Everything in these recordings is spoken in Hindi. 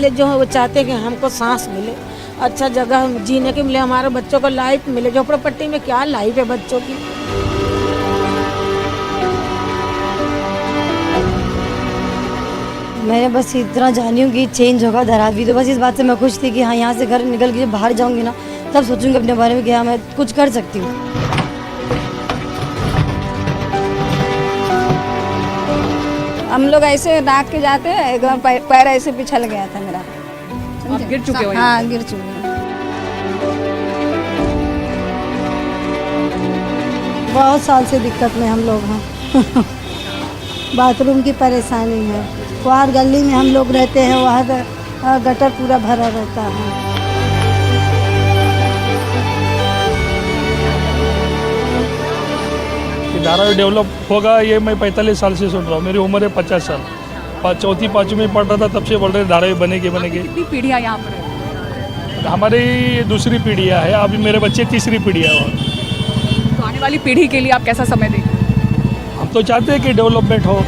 लिए जो है वो चाहते हैं कि हमको सांस मिले, अच्छा जगह जीने के मिले, हमारे बच्चों को लाइफ मिले। झोपड़पट्टी में क्या लाइफ है बच्चों की। मैंने बस इतना जानी हूँ कि चेंज होगा धारावी, तो बस इस बात से मैं खुश थी कि हाँ यहाँ से घर निकल के जब बाहर जाऊँगी ना तब सोचूंगी अपने बारे में कि हाँ मैं कुछ कर सकती हूँ। हम लोग ऐसे नाक के जाते हैं, एकदम पैर ऐसे पिछल गया था मेरा। आप गिर चुके हो? हाँ गिर चुके हैं। बहुत साल से दिक्कत में हम लोग हैं। बाथरूम की परेशानी है, वहाँ गली में हम लोग रहते हैं, वहाँ गटर पूरा भरा रहता है। धारावी डेवलप होगा ये मैं 45 साल से सुन रहा हूँ। मेरी उम्र है 50 साल। चौथी पाँचवीं में पढ़ रहा था तब से बोल रहे धारावी बनेगी बनेगी। कितनी पीढ़ियाँ यहाँ पर है? हमारी दूसरी पीढ़ियाँ है, अभी मेरे बच्चे तीसरी पीढ़ियाँ है। तो आने वाली पीढ़ी के लिए आप कैसा समय देंगे? हम तो चाहते हैं कि डेवलपमेंट हो।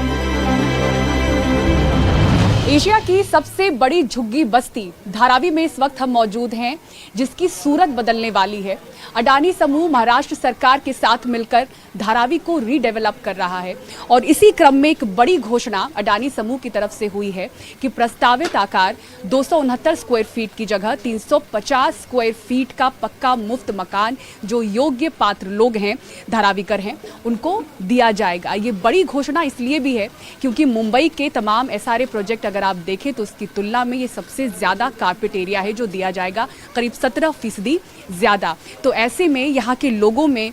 एशिया की सबसे बड़ी झुग्गी बस्ती धारावी में इस वक्त हम मौजूद हैं, जिसकी सूरत बदलने वाली है। अडानी समूह महाराष्ट्र सरकार के साथ मिलकर धारावी को रीडेवलप कर रहा है और इसी क्रम में एक बड़ी घोषणा अडानी समूह की तरफ से हुई है कि प्रस्तावित आकार 269 स्क्वायर फीट की जगह 350 स्क्वायर फीट का पक्का मुफ्त मकान जो योग्य पात्र लोग हैं, धारावीकर हैं, उनको दिया जाएगा। ये बड़ी घोषणा इसलिए भी है क्योंकि मुंबई के तमाम एसआरए प्रोजेक्ट अगर आप देखें तो उसकी तुलना में ये सबसे ज़्यादा कारपेट एरिया है जो दिया जाएगा, करीब 17% ज़्यादा। तो ऐसे में यहाँ के लोगों में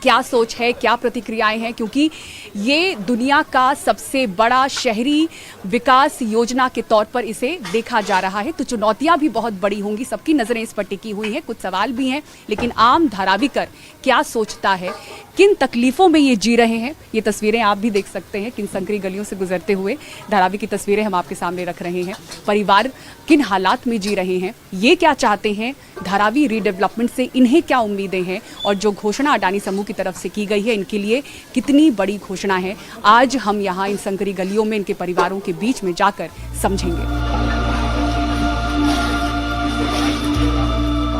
क्या सोच है, क्या प्रतिक्रियाएं हैं, क्योंकि ये दुनिया का सबसे बड़ा शहरी विकास योजना के तौर पर इसे देखा जा रहा है। तो चुनौतियां भी बहुत बड़ी होंगी, सबकी नज़रें इस पर टिकी हुई हैं, कुछ सवाल भी हैं, लेकिन आम धारावीकर क्या सोचता है, किन तकलीफ़ों में ये जी रहे हैं, ये तस्वीरें आप भी देख सकते हैं। किन संकरी गलियों से गुजरते हुए धारावी की तस्वीरें हम आपके सामने रख रहे हैं। परिवार किन हालात में जी रहे हैं, ये क्या चाहते हैं, धारावी रीडेवलपमेंट से इन्हें क्या उम्मीदें हैं और जो घोषणा अडानी समूह की तरफ से की गई है इनके लिए कितनी बड़ी घोषणा है, आज हम यहाँ इन संकरी गलियों में इनके परिवारों के बीच में जाकर समझेंगे।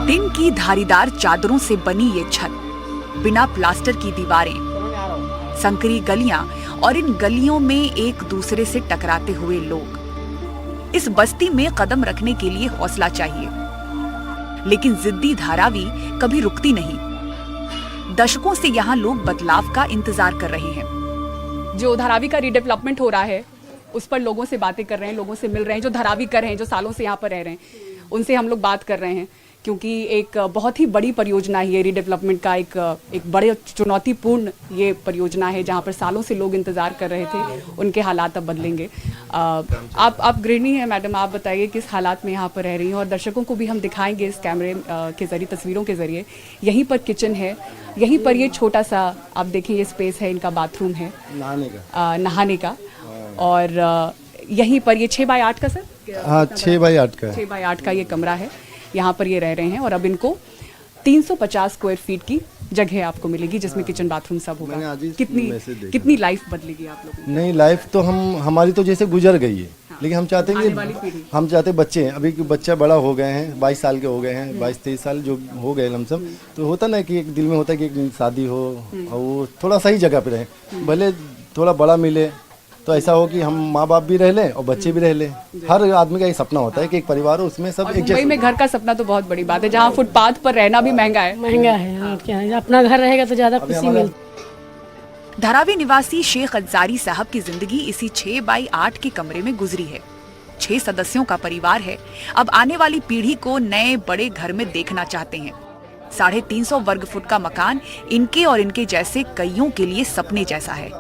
टिन की धारीदार चादरों से बनी ये छत, बिना प्लास्टर की दीवारें, संकरी गलियां और इन गलियों में एक दूसरे से टकराते हुए लोग। इस बस्ती में कदम रखने के लिए हौसला चाहिए, लेकिन जिद्दी धारावी कभी रुकती नहीं। दशकों से यहाँ लोग बदलाव का इंतजार कर रहे हैं। जो धारावी का रीडेवलपमेंट हो रहा है उस पर लोगों से बातें कर रहे हैं, लोगों से मिल रहे हैं, जो धारावीकर हैं, जो सालों से यहाँ पर रह रहे हैं, उनसे हम लोग बात कर रहे हैं, क्योंकि एक बहुत ही बड़ी परियोजना है ये रीडेवलपमेंट का। एक बड़े चुनौतीपूर्ण ये परियोजना है जहाँ पर सालों से लोग इंतज़ार कर रहे थे, उनके हालात अब बदलेंगे। आप गृहिणी हैं मैडम, आप बताइए किस हालात में यहाँ पर रह रही हैं, और दर्शकों को भी हम दिखाएंगे इस कैमरे के ज़रिए, तस्वीरों के ज़रिए। यहीं पर किचन है, यहीं पर ये छोटा सा आप देखें ये स्पेस है, इनका बाथरूम है नहाने का, और यहीं पर ये 6x8 का सर, हाँ 6x8 का 6x8 का ये कमरा है, यहाँ पर ये रह रहे हैं। और अब इनको 350 स्क्वायर फीट की जगह आपको मिलेगी जिसमें किचन बाथरूम सब होगा। कितनी लाइफ बदलेगी आप लोगों की? नहीं, लाइफ तो हमारी तो जैसे गुजर गई है, लेकिन हम चाहते हैं कि हम चाहते बच्चे हैं, अभी बच्चा बड़ा हो गए हैं, 22 साल के हो गए हैं, 22-23 साल जो हो गए लमसम, तो होता ना कि एक दिल में होता है कि एक शादी हो और वो थोड़ा सही जगह पे रहे, भले थोड़ा बड़ा मिले तो ऐसा हो कि हम माँ बाप भी रह लें और बच्चे भी रह लें। हर आदमी का एक सपना होता है कि एक परिवार हो, उसमें सब एक मुंबई में घर का सपना तो बहुत बड़ी बात है, जहाँ फुटपाथ पर रहना भी महंगा है। और क्या है, अपना घर रहेगा तो ज़्यादा खुशी मिलती। धारावी निवासी शेख अंसारी साहब की जिंदगी इसी 6x8 के कमरे में गुजरी है। 6 सदस्यों का परिवार है। अब आने वाली पीढ़ी को नए बड़े घर में देखना चाहते हैं। 350 वर्ग फुट का मकान इनके और इनके जैसे कईयों के लिए सपने जैसा है।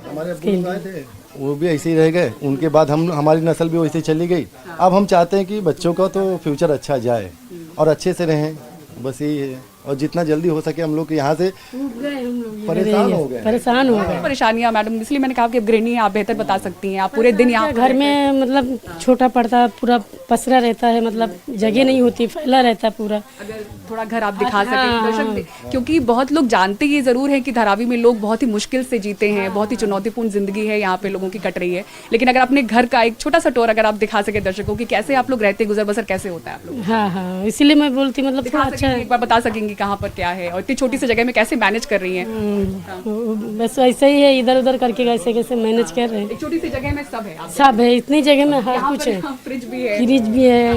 हमारे अब्बू थे, वो भी ऐसे ही रह गए, उनके बाद हमारी नस्ल भी वैसे चली गई। अब हम चाहते हैं कि बच्चों का तो फ्यूचर अच्छा जाए और अच्छे से रहें, बस यही है। और जितना जल्दी हो सके हम लोग यहाँ से परेशान हो गए। परेशान हो गए। परेशानियां मैडम, इसलिए मैंने कहा कि अब गृहिणी हैं, आप बेहतर बता सकती हैं। आप पूरे दिन यहाँ घर में मतलब छोटा पड़ता, पूरा पसरा रहता है, मतलब जगह नहीं होती, फैला रहता है पूरा। अगर थोड़ा घर आप दिखा सकें दर्शक, क्योंकि बहुत लोग जानते ये जरूर है कि धारावी में लोग बहुत ही मुश्किल से जीते हैं, बहुत ही चुनौतीपूर्ण जिंदगी है यहाँ पे लोगों की कट रही है। लेकिन अगर अपने घर का एक छोटा सा टूर अगर आप दिखा सके दर्शकों की, कैसे आप लोग रहते, गुजर बसर कैसे होता है आप लोग, हाँ हाँ, इसीलिए मैं बोलती मतलब थोड़ा अच्छा है। एक बार बता सकेंगी कहाँ पर क्या है और इतनी छोटी सी जगह में कैसे मैनेज कर रही हैं? बस ऐसे ही है, इधर उधर करके कैसे कैसे मैनेज कर रहे हैं। एक छोटी सी जगह में सब है, सब है, इतनी जगह में हर कुछ है। फ्रिज भी है, फ्रिज भी है,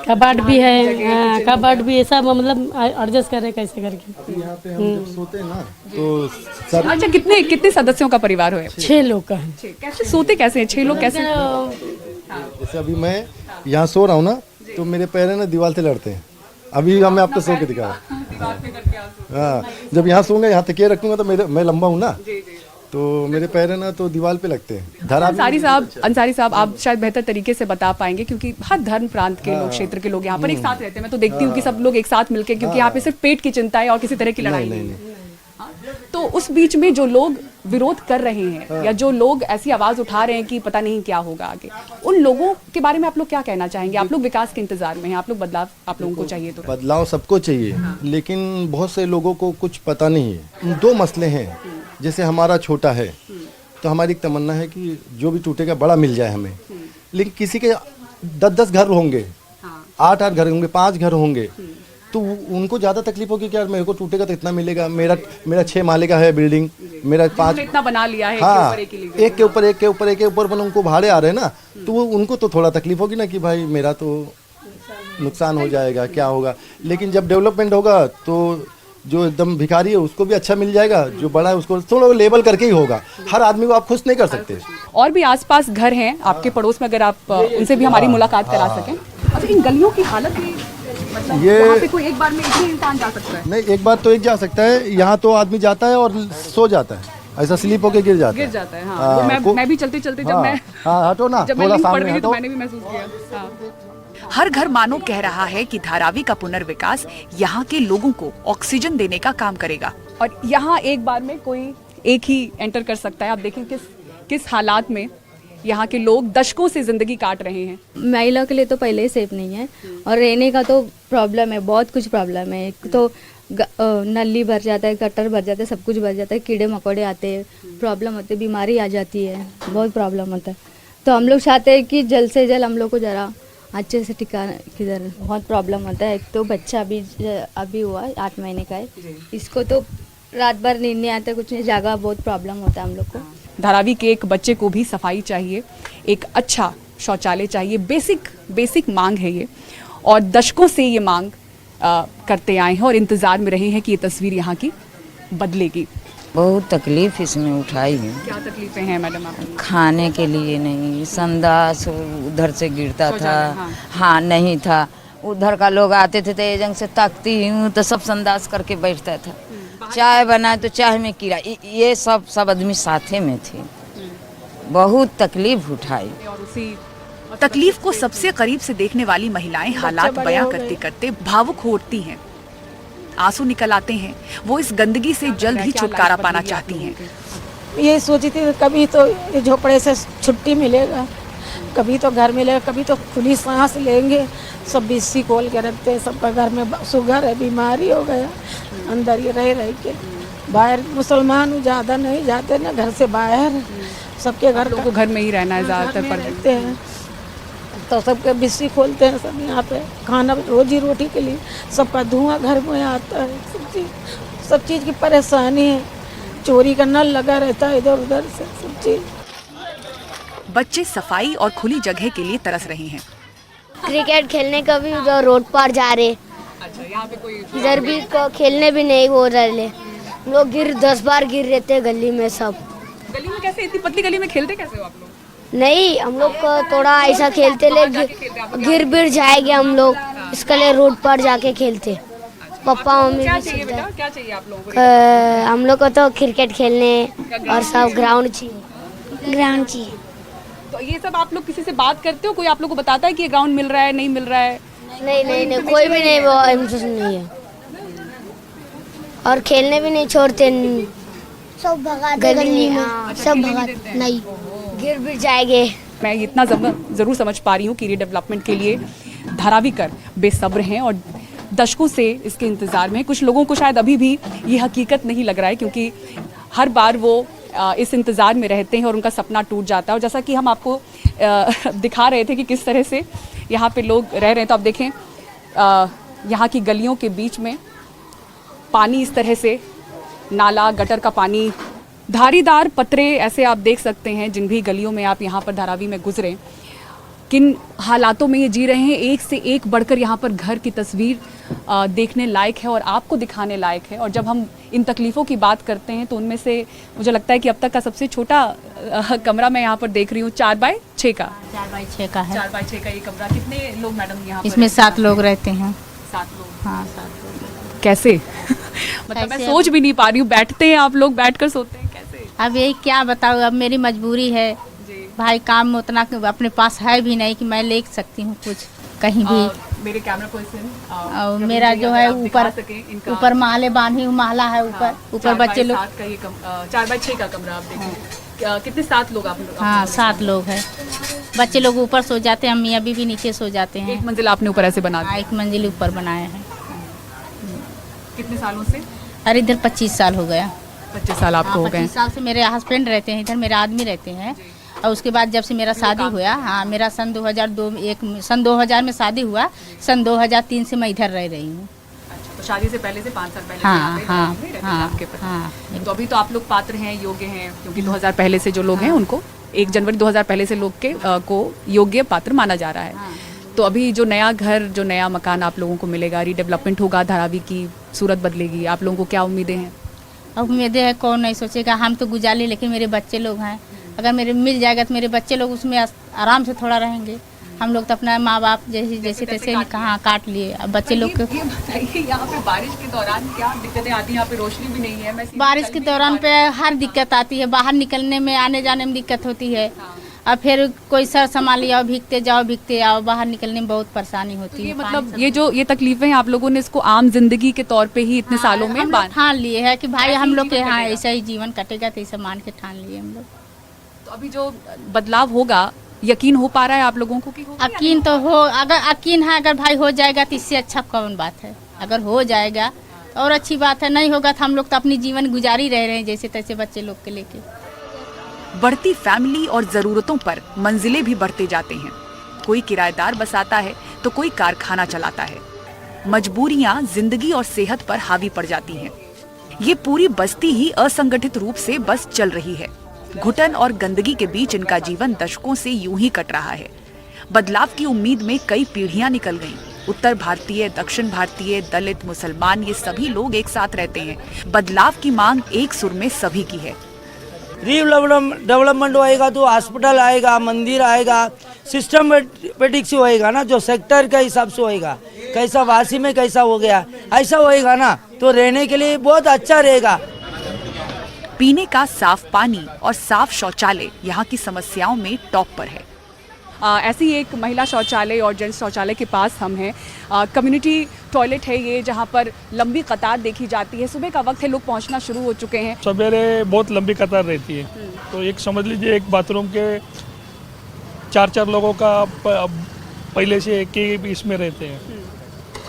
कबाड़ भी है, कबाड़ भी है, सब मतलब एडजस्ट कर रहे कैसे करके। यहाँ पे हम जब सोते हैं ना तो सब अच्छा कितने सदस्यों का परिवार हो? 6 लोग का है। कैसे सोते कैसे हैं 6 लोग कैसे? जैसे अभी मैं यहाँ सो रहा हूँ ना, तो मेरे पैर है ना दीवार से लड़ते हैं। अभी मैं आपको सो के दिखा, हाँ, जब यहाँ सोऊंगा, यहाँ तकिया रखूंगा तो मैं लंबा हूँ ना, तो मेरे पैर है ना तो दीवार पे लगते हैं। अंसारी साहब आप शायद बेहतर तरीके से बता पाएंगे, क्योंकि हर धर्म प्रांत के लोग, क्षेत्र के लोग यहाँ पर एक साथ रहते हैं। मैं तो देखती हूँ कि सब लोग एक साथ मिलकर, क्योंकि यहाँ पे सिर्फ पेट की चिंता है और किसी तरह की लड़ाई नहीं है। तो उस बीच में जो लोग विरोध कर रहे हैं या जो लोग ऐसी आवाज उठा रहे हैं कि पता नहीं क्या होगा आगे, उन लोगों के बारे में आप लोग क्या कहना चाहेंगे? आप लोग विकास के इंतजार में हैं, आप लोग बदलाव आप लोगों को चाहिए, तो बदलाव सबको चाहिए, लेकिन बहुत से लोगों को कुछ पता नहीं है। 2 मसले हैं, जैसे हमारा छोटा है तो हमारी एक तमन्ना है कि जो भी टूटेगा बड़ा मिल जाए हमें, लेकिन किसी के 10-10 घर होंगे, 8-8 घर होंगे, 5 घर होंगे, तो उनको ज़्यादा तकलीफ होगी कि यार मेरे को टूटेगा तो इतना मिलेगा। मेरा 6 माले का है बिल्डिंग, मेरा 5 इतना बना लिया है, हाँ, एक के ऊपर पर उनको भाड़े आ रहे हैं ना, तो वो उनको तो थोड़ा तकलीफ होगी ना कि भाई मेरा तो नुकसान हो जाएगा, क्या होगा। लेकिन जब डेवलपमेंट होगा तो जो एकदम भिखारी है उसको भी अच्छा मिल जाएगा, जो बड़ा है उसको थोड़ा लेबल करके ही होगा। हर आदमी को आप खुश नहीं कर सकते। और भी आसपास घर हैं आपके पड़ोस में, अगर आप उनसे भी हमारी मुलाकात करा सकें। अच्छा, इन गलियों की हालत मतलब ये वहाँ पे कोई एक बार में एक ही इंसान जा सकता है? नहीं, एक बार तो एक जा सकता है, यहाँ तो आदमी जाता है और सो जाता है, ऐसा स्लिप होके गिर जाता है। हाँ, वो मैं भी चलते चलते जब मैं हटो ना, जब मैं थोड़ा लिंक पढ़ सामने रही थी तो हटो। मैंने भी महसूस किया। हाँ। हर घर मानो कह रहा है कि धारावी का पुनर्विकास यहाँ के लोगों को ऑक्सीजन देने का काम करेगा। और यहाँ एक बार में कोई एक ही एंटर कर सकता है। आप देखें किस हालात में यहाँ के लोग दशकों से जिंदगी काट रहे हैं। महिला के लिए तो पहले ही सेफ नहीं है, और रहने का तो प्रॉब्लम है, बहुत कुछ प्रॉब्लम है। एक तो नली भर जाता है, गटर भर जाता है, सब कुछ भर जाता है, कीड़े मकोड़े आते हैं, प्रॉब्लम होती है, बीमारी आ जाती है, बहुत प्रॉब्लम होता है। तो हम लोग चाहते हैं कि जल्द से जल्द हम लोग को ज़रा अच्छे से ठिकाना, किधर बहुत प्रॉब्लम होता है। एक तो बच्चा अभी हुआ 8 महीने का है, इसको तो रात भर नींद नहीं आता, कुछ नहीं, जागा, बहुत प्रॉब्लम होता है हम लोग को। धारावी के एक बच्चे को भी सफाई चाहिए, एक अच्छा शौचालय चाहिए, बेसिक मांग है ये, और दशकों से ये मांग करते आए हैं और इंतजार में रहे हैं कि ये तस्वीर यहाँ की बदलेगी। बहुत तकलीफ इसमें उठाई है। क्या तकलीफें हैं मैडम आपको? खाने के लिए नहीं, संडास उधर से गिरता था, हाँ नहीं था, उधर का लोग आते थे तो एजंग से ताकती हूँ तो सब संडास करके बैठता था। चाय बनाए तो चाय में कीड़ा, ये सब आदमी साथे में थे। बहुत तकलीफ उठाई। और उसी तकलीफ को सबसे करीब से देखने वाली महिलाएं हालात बयां करते करते भावुक हो उठती हैं, आंसू निकल आते हैं। वो इस गंदगी से जल्द ही छुटकारा पाना चाहती हैं। ये सोची थी कभी तो ये झोपड़े से छुट्टी मिलेगा, कभी तो घर मिलेगा, कभी तो खुली सांस लेंगे। सब बिस्सी खोल के रखते हैं, सबका घर में शुगर है, बीमारी हो गया, अंदर ही रह के। बाहर मुसलमान ज़्यादा नहीं जाते ना घर से बाहर, सबके घर लोगों को घर में ही रहना है ज़्यादातर पर रहते हैं, तो सबके बिस्सी खोलते हैं सब यहाँ पे खाना रोजी रोटी के लिए। सबका धुआं घर में आता है, सब चीज़ की परेशानी है, चोरी का नल लगा रहता है इधर उधर से, सब चीज़। बच्चे सफाई और खुली जगह के लिए तरस रहे हैं। क्रिकेट खेलने का भी उधर रोड पर जा रहे, अच्छा, यहाँ पे कोई इधर भी खेलने भी नहीं हो रहे, लोग 10 बार गिर रहते हैं गली में। सब गली में कैसे, इतनी पतली गली में खेलते कैसे हो आप लोग? नहीं, हम लोग को थोड़ा ऐसा खेलते ले गिर बिर जाएंगे हम लोग, इसके लिए रोड पर जाके खेलते। पापा मम्मी क्या भी चाहिए सीखते बेटा, क्या चाहिए आप लोगों को? हम लोग को तो क्रिकेट खेलने और सब ग्राउंड चाहिए। तो ये सब आप लोग किसी से बात करते हो? कोई आप लोग को बताता है कि ये ग्राउंड मिल रहा है, नहीं मिल रहा है? नहीं, कोई भी नहीं, वो नहीं है। और खेलने भी नहीं छोड़ते, सब भगाते गली में, सब भगाते नहीं, गिर भी जाएंगे। मैं इतना ज़रूर समझ पा रही हूँ कि रीडेवलपमेंट के लिए धारावीकर बेसब्र हैं और दशकों से इसके इंतज़ार में। कुछ लोगों को शायद अभी भी ये हकीकत नहीं लग रहा है, क्योंकि हर बार वो इस इंतज़ार में रहते हैं और उनका सपना टूट जाता है। और जैसा कि हम आपको दिखा रहे थे कि किस तरह से यहाँ पे लोग रह रहे हैं, तो आप देखें यहाँ की गलियों के बीच में पानी इस तरह से, नाला गटर का पानी, धारीदार पत्रे ऐसे आप देख सकते हैं। जिन भी गलियों में आप यहाँ पर धारावी में गुजरे, किन हालातों में ये जी रहे हैं, एक से एक बढ़कर यहाँ पर घर की तस्वीर देखने लायक है और आपको दिखाने लायक है। और जब हम इन तकलीफ़ों की बात करते हैं तो उनमें से मुझे लगता है कि अब तक का सबसे छोटा कमरा मैं यहाँ पर देख रही हूँ 4x6 का। 4x6 का है। 4x6 का ये कमरा। कितने लोग मैडम यहाँ पर? इसमें 7 लोग रहते हैं। 7 लोग? हाँ, 7 लोग। कैसे? मतलब मैं सोच भी नहीं पा रही हूँ। बैठते हैं आप लोग, बैठ कर सोते हैं, कैसे? अब यही क्या बताऊँ, अब मेरी मजबूरी है भाई, काम में उतना अपने पास है भी नहीं कि मैं ले सकती हूँ कुछ कहीं भी। मेरे कैमरा पर्सन मेरा जो है ऊपर माले बांधी हुई महला है, ऊपर बच्चे लोग। 4x6 का कमरा आप देखिए। कितने 7 लोग आप लोग? हाँ, 7 लोग हैं। बच्चे लोग ऊपर सो जाते हैं, अम्मी अभी भी नीचे सो जाते हैं। एक मंजिल आपने ऊपर ऐसे बना दिया? 1 मंजिल ऊपर बनाया है। कितने सालों से? अरे इधर 25 साल हो गया। 25 साल आपको हो गए? 25 साल से मेरे हस्बैंड रहते हैं इधर, मेरे आदमी रहते हैं। और उसके बाद जब से मेरा शादी हुआ, हाँ मेरा सन 2000 में शादी हुआ, सन 2003 से मैं इधर रह रही हूँ। तो शादी से पहले से 5 साल पहले? हाँ हाँ हाँ आपके पति। तो अभी तो आप लोग पात्र हैं, योग्य हैं, क्योंकि 2000 पहले से जो लोग हैं उनको 1 जनवरी 2000 पहले से लोग के को योग्य पात्र माना जा रहा है। तो अभी जो नया घर, जो नया मकान आप लोगों को मिलेगा, रीडेवलपमेंट होगा, धारावी की सूरत बदलेगी, आप लोगों को क्या उम्मीदें हैं? उम्मीदें है, कौन नहीं सोचेगा। हम तो गुजारे, लेकिन मेरे बच्चे लोग हैं, अगर मेरे मिल जाएगा तो मेरे बच्चे लोग उसमें आराम से थोड़ा रहेंगे। हम लोग तो अपना माँ बाप जैसे तैसे कहाँ काट लिए। अब बच्चे लोग को ये बताइए, यहाँ पे बारिश के दौरान क्या दिक्कतें आती हैं? यहाँ पे रोशनी भी नहीं है। बारिश के दौरान पे हर दिक्कत आती है, बाहर निकलने में, आने जाने में दिक्कत होती है। अब फिर कोई सर संभाल लिया, भीगते आओ, बाहर निकलने में बहुत परेशानी होती है। मतलब ये तकलीफें आप लोगों ने इसको आम जिंदगी के तौर पे ही इतने सालों में ठान लिए है कि भाई हम लोग के यहाँ ऐसा ही जीवन कटेगा, तो ऐसा मान के ठान लिए हम लोग। तो अभी जो बदलाव होगा, यकीन हो पा रहा है आप लोगों को कि होगा? यकीन तो हो, अगर यकीन है, अगर भाई हो जाएगा तो इससे अच्छा कौन बात है। अगर हो जाएगा तो और अच्छी बात है, नहीं होगा तो हम लोग तो अपनी जीवन गुजारी रह रहे हैं जैसे तैसे बच्चे लोग के लेके। बढ़ती फैमिली और जरूरतों पर मंजिलें भी बढ़ते जाते हैं। कोई किराएदार बसाता है तो कोई कारखाना चलाता है। मजबूरियां जिंदगी और सेहत पर हावी पड़ जाती हैं। ये पूरी बस्ती ही असंगठित रूप से बस चल रही है। घुटन और गंदगी के बीच इनका जीवन दशकों से यूं ही कट रहा है। बदलाव की उम्मीद में कई पीढ़ियां निकल गईं। उत्तर भारतीय, दक्षिण भारतीय, दलित, मुसलमान, ये सभी लोग एक साथ रहते हैं। बदलाव की मांग एक सुर में सभी की है। डेवलपमेंट होएगा तो हॉस्पिटल आएगा, मंदिर आएगा, सिस्टमेटिक से होएगा ना, जो सेक्टर के हिसाब से होएगा। कैसा वासी में कैसा हो गया, ऐसा होएगा ना, तो रहने के लिए बहुत अच्छा रहेगा। पीने का साफ पानी और साफ शौचालय यहाँ की समस्याओं में टॉप पर है। ऐसी एक महिला शौचालय और जेंट्स शौचालय के पास हम हैं। कम्युनिटी टॉयलेट है ये, जहाँ पर लंबी कतार देखी जाती है। सुबह का वक्त है, लोग पहुँचना शुरू हो चुके हैं। सवेरे बहुत लंबी कतार रहती है, तो एक समझ लीजिए एक बाथरूम के 4 लोगों का पहले से एक ही इसमें रहते हैं।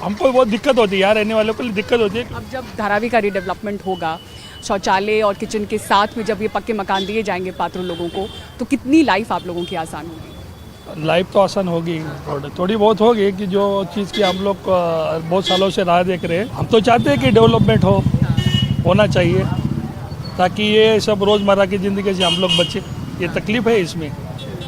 हमको बहुत दिक्कत होती है यार, रहने वालों को दिक्कत होती है। अब जब धारावी का रीडेवलपमेंट होगा, शौचालय और किचन के साथ में जब ये पक्के मकान दिए जाएंगे पात्र लोगों को, तो कितनी लाइफ आप लोगों की आसान होगी? लाइफ तो आसान होगी, थोड़ी बहुत होगी, कि जो चीज़ की हम लोग बहुत सालों से राह देख रहे हैं। हम तो चाहते हैं कि डेवलपमेंट होना चाहिए, ताकि ये सब रोज़मर्रा की ज़िंदगी से हम लोग बचे। ये तकलीफ़ है, इसमें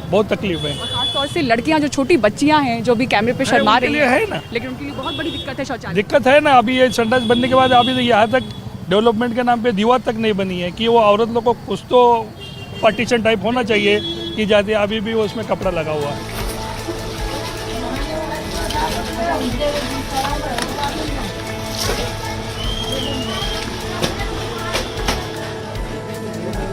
बहुत तकलीफ है। खासतौर से लड़कियां, जो छोटी बच्चियां हैं, जो भी कैमरे पे शर्मा रही हैं, है ना, लेकिन उनके लिए बहुत बड़ी दिक्कत है शौचालय। दिक्कत है ना। अभी ये संडास बनने के बाद अभी तो यहाँ तक डेवलपमेंट के नाम पे दीवार तक नहीं बनी है, कि वो औरत लोग को कुछ तो पार्टीशन टाइप होना चाहिए कि जाते। अभी भी वो उसमें कपड़ा लगा हुआ है।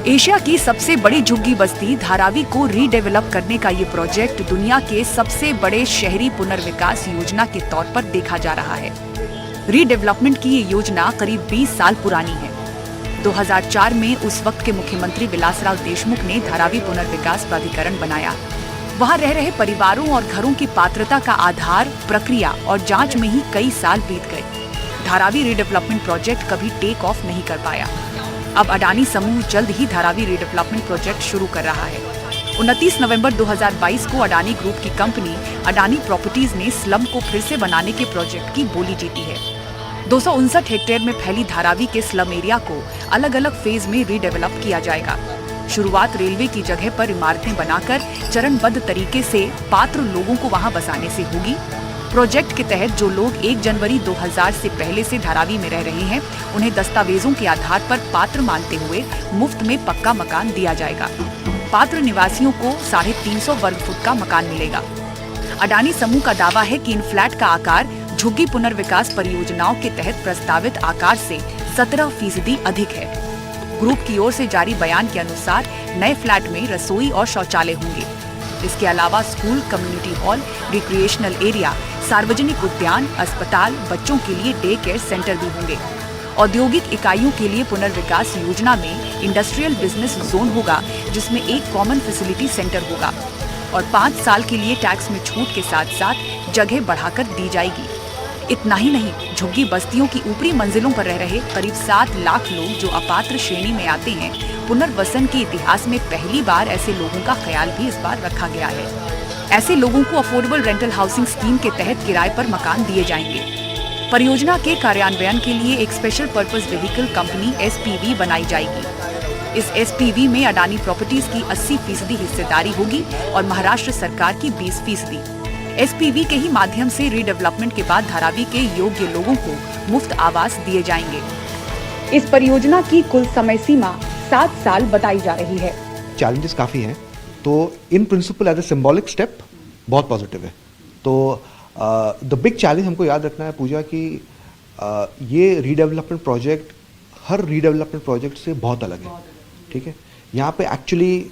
एशिया की सबसे बड़ी झुग्गी बस्ती धारावी को रीडेवलप करने का ये प्रोजेक्ट दुनिया के सबसे बड़े शहरी पुनर्विकास योजना के तौर पर देखा जा रहा है। रीडेवलपमेंट की ये योजना करीब 20 साल पुरानी है। 2004 में उस वक्त के मुख्यमंत्री विलासराव देशमुख ने धारावी पुनर्विकास प्राधिकरण बनाया। वहां रह रहे परिवारों और घरों की पात्रता का आधार, प्रक्रिया और जांच में ही कई साल बीत गए। धारावी रीडेवलपमेंट प्रोजेक्ट कभी टेक ऑफ नहीं कर पाया। अब अडानी समूह जल्द ही धारावी रीडेवलपमेंट प्रोजेक्ट शुरू कर रहा है। 29 नवंबर 2022 को अडानी ग्रुप की कंपनी अडानी प्रॉपर्टीज ने स्लम को फिर से बनाने के प्रोजेक्ट की बोली जीती है। 259 हेक्टेयर में फैली धारावी के स्लम एरिया को अलग अलग फेज में रीडेवलप किया जाएगा। शुरुआत रेलवे की जगह पर इमारतें बनाकर चरणबद्ध तरीके से पात्र लोगों को वहां बसाने से होगी। प्रोजेक्ट के तहत जो लोग 1 जनवरी 2000 से पहले से धारावी में रह रहे हैं, उन्हें दस्तावेजों के आधार पर पात्र मानते हुए मुफ्त में पक्का मकान दिया जाएगा। पात्र निवासियों को 350 वर्ग फुट का मकान मिलेगा। अडानी समूह का दावा है कि इन फ्लैट का आकार झुग्गी पुनर्विकास परियोजनाओं के तहत प्रस्तावित आकार से 17% अधिक है। ग्रुप की ओर से जारी बयान के अनुसार नए फ्लैट में रसोई और शौचालय होंगे। इसके अलावा school, community hall, recreational area, सार्वजनिक उद्यान, अस्पताल, बच्चों के लिए डे केयर सेंटर भी होंगे। औद्योगिक इकाइयों के लिए पुनर्विकास योजना में इंडस्ट्रियल बिजनेस जोन होगा, जिसमें एक कॉमन फैसिलिटी सेंटर होगा और 5 साल के लिए टैक्स में छूट के साथ साथ जगह बढ़ाकर दी जाएगी। इतना ही नहीं, झुग्गी बस्तियों की ऊपरी मंजिलों पर रह रहे करीब 7 लाख लोग जो अपात्र श्रेणी में आते हैं, पुनर्वसन के इतिहास में पहली बार ऐसे लोगों का ख्याल भी इस बार रखा गया है। ऐसे लोगों को अफोर्डेबल रेंटल हाउसिंग स्कीम के तहत किराए पर मकान दिए जाएंगे। परियोजना के कार्यान्वयन के लिए एक special purpose vehicle company SPV बनाई जाएगी। इस SPV में अडानी प्रॉपर्टीज की 80% हिस्सेदारी होगी और महाराष्ट्र सरकार की 20%। SPV के ही माध्यम से रीडेवलपमेंट के बाद धारावी के योग्य लोगों को मुफ्त आवास दिए जाएंगे। इस परियोजना की कुल समय सीमा 7 साल बताई जा रही है। चैलेंजेस काफ़ी हैं, तो in principle as a symbolic step बहुत पॉजिटिव है। तो द बिग चैलेंज हमको याद रखना है पूजा कि ये रीडेवलपमेंट प्रोजेक्ट हर रीडेवलपमेंट प्रोजेक्ट से बहुत अलग है। ठीक है, यहाँ पे एक्चुअली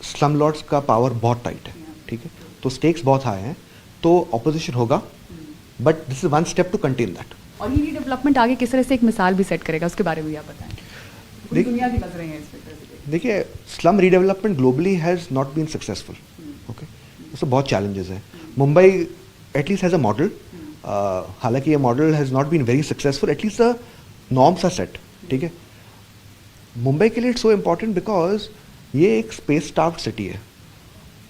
स्लम लॉर्ड्स का पावर बहुत टाइट है। ठीक है, तो स्टेक्स बहुत हाई हैं, तो ऑपोजिशन होगा, but this is one step to contain that. और ये रीडेवलपमेंट आगे किस तरह से एक मिसाल भी सेट करेगा, उसके बारे में भी आप बताएं। पूरी दुनिया की नजरें हैं इस पे। देखिए, slum redevelopment globally has not been successful. Okay, उसमें बहुत चैलेंजेस हैं। Mumbai at least has a model, हालांकि ये model has not been very successful, at least the norms are set. ठीक है, मुंबई के लिए इट्स सो इम्पॉर्टेंट बिकॉज ये एक स्पेस स्टाफ्ड सिटी है।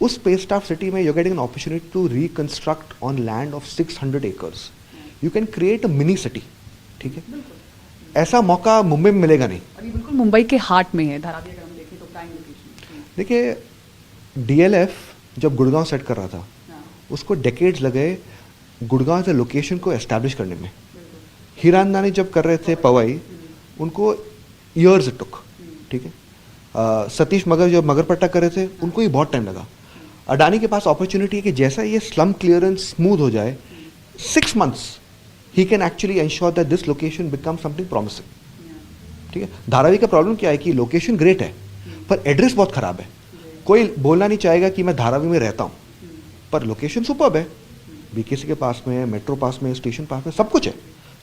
उस स्पेस स्टाफ सिटी में you getting an opportunity to reconstruct on land of 600 acres. You can create a mini city. ठीक है, ऐसा मौका मुंबई में मिलेगा नहीं। और ये बिल्कुल मुंबई के हार्ट में है धारावी, अगर हम देखें तो प्राइम लोकेशन। देखिए, DLF जब गुड़गांव सेट कर रहा था, उसको डेकेड्स लगे गुड़गांव से लोकेशन को एस्टैब्लिश करने में। हीरानंदानी जब कर रहे थे पवई, उनको ईयर्स इट टुक। ठीक है, सतीश मगर जब मगरपट्टा कर रहे थे, उनको ही बहुत टाइम लगा। अडानी के पास अपॉर्चुनिटी है कि जैसा ये स्लम क्लियरेंस स्मूथ हो जाए, 6 months he can actually ensure that this location becomes something promising. ठीक है, धारावी का प्रॉब्लम क्या है कि लोकेशन ग्रेट है पर एड्रेस बहुत खराब है। कोई बोलना नहीं चाहेगा कि मैं धारावी में रहता हूँ, पर लोकेशन सुपर्ब है, BKC के पास में, मेट्रो पास में, स्टेशन पास में, सब कुछ है।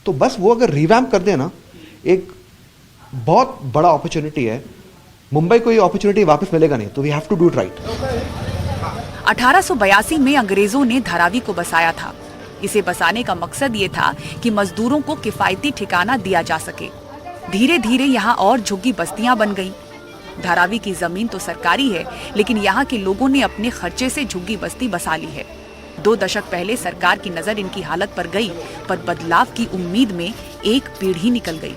तो बस वो अगर रिवैम्प कर देना, एक बहुत बड़ा अपॉर्चुनिटी है। मुंबई को ये अपॉर्चुनिटी वापस मिलेगा नहीं, तो we have to do it right. 1882 में अंग्रेजों ने धारावी को बसाया था। इसे बसाने का मकसद ये था कि मजदूरों को किफायती ठिकाना दिया जा सके। धीरे धीरे यहाँ और झुग्गी बस्तियां बन गईं। धारावी की जमीन तो सरकारी है, लेकिन यहाँ के लोगों ने अपने खर्चे से झुग्गी बस्ती बसा ली है। 2 दशक पहले सरकार की नजर इनकी हालत पर गई, पर बदलाव की उम्मीद में एक पीढ़ी निकल गई।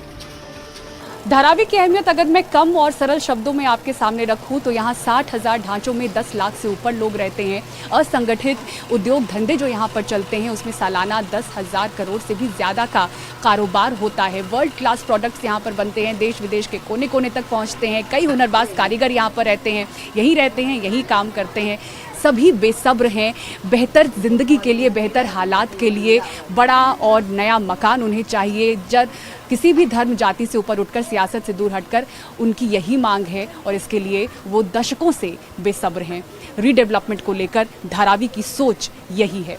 धारावी की अहमियत अगर मैं कम और सरल शब्दों में आपके सामने रखूं तो यहाँ 60,000 ढांचों में 10 लाख से ऊपर लोग रहते हैं। असंगठित उद्योग धंधे जो यहाँ पर चलते हैं, उसमें सालाना 10,000 करोड़ से भी ज़्यादा का कारोबार होता है। वर्ल्ड क्लास प्रोडक्ट्स यहाँ पर बनते हैं, देश विदेश के कोने कोने तक पहुँचते हैं। कई हुनरबाज कारीगर यहाँ पर रहते हैं, यही काम करते हैं। सभी बेसब्र हैं बेहतर ज़िंदगी के लिए, बेहतर हालात के लिए। बड़ा और नया मकान उन्हें चाहिए। जब किसी भी धर्म जाति से ऊपर उठकर, सियासत से दूर हटकर उनकी यही मांग है और इसके लिए वो दशकों से बेसब्र हैं। रीडेवलपमेंट को लेकर धारावी की सोच यही है।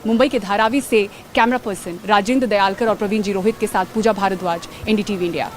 मुंबई के धारावी से कैमरा पर्सन राजेंद्र दयालकर और प्रवीण जी रोहित के साथ पूजा भारद्वाज, NDTV इंडिया।